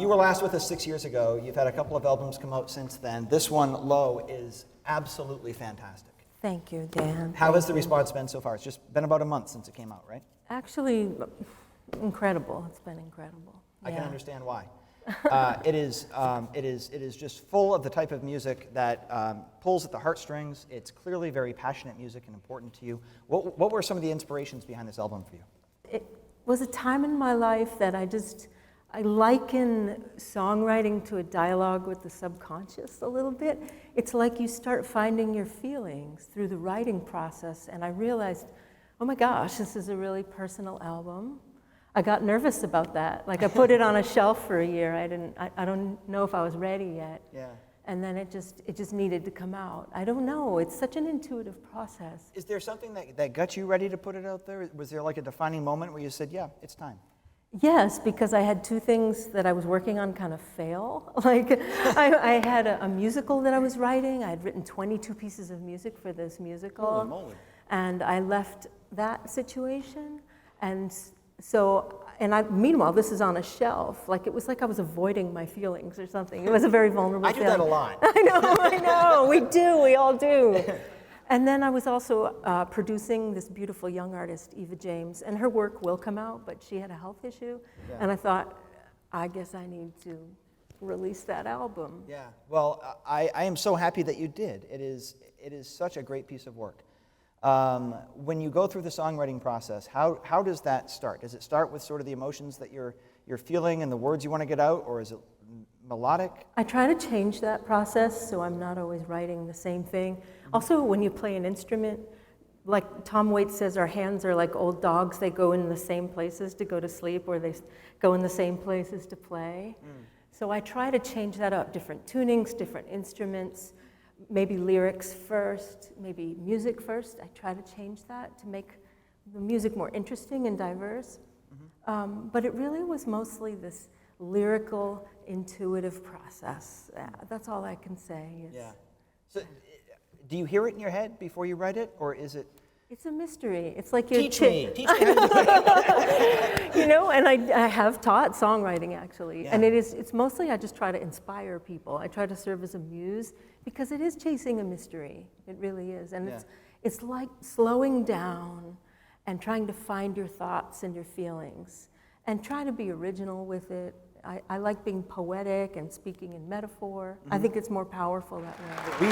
You were last with us 6 years ago. You've had a couple of albums come out since then. This one, Low, is absolutely fantastic. Thank you, Dan. How has the response been so far? It's just been about a month since it came out, right? Actually, incredible. It's been incredible. I can understand why. It is just full of the type of music that pulls at the heartstrings. It's clearly very passionate music and important to you. What were some of the inspirations behind this album for you? It was a time in my life that I liken songwriting to a dialogue with the subconscious a little bit. It's like you start finding your feelings through the writing process, and I realized, oh my gosh, this is a really personal album. I got nervous about that. Like I put it on a shelf for a year. I don't know if I was ready yet. Yeah. And then it just needed to come out. I don't know, it's such an intuitive process. Is there something that got you ready to put it out there? Was there like a defining moment where you said, yeah, it's time? Yes, because I had two things that I was working on kind of fail. Like I had a musical that I was writing. I had written 22 pieces of music for this musical. Holy moly. And I left that situation. And so, meanwhile, this is on a shelf. Like it was like I was avoiding my feelings or something. It was a very vulnerable feeling. I do that a lot. I know, we all do. And then I was also producing this beautiful young artist, Eva James, and her work will come out, but she had a health issue. Yeah. And I thought, I guess I need to release that album. Yeah, well, I am so happy that you did. It is such a great piece of work. When you go through the songwriting process, how does that start? Does it start with sort of the emotions that you're feeling and the words you want to get out, or is it melodic? I try to change that process so I'm not always writing the same thing. Mm-hmm. Also, when you play an instrument, like Tom Waits says, our hands are like old dogs. They go in the same places to go to sleep, or they go in the same places to play. Mm. So I try to change that up, different tunings, different instruments, maybe lyrics first, maybe music first. I try to change that to make the music more interesting and diverse. Mm-hmm. But it really was mostly this lyrical, intuitive process. That's all I can say. Yeah. So, do you hear it in your head before you write it, or is it? It's a mystery. It's like you're Teach me how to do it. You know, and I have taught songwriting actually, Yeah. and it's mostly I just try to inspire people. I try to serve as a muse because it is chasing a mystery. It really is, and it's like slowing down and trying to find your thoughts and your feelings, and try to be original with it. I like being poetic and speaking in metaphor. Mm-hmm. I think it's more powerful that way.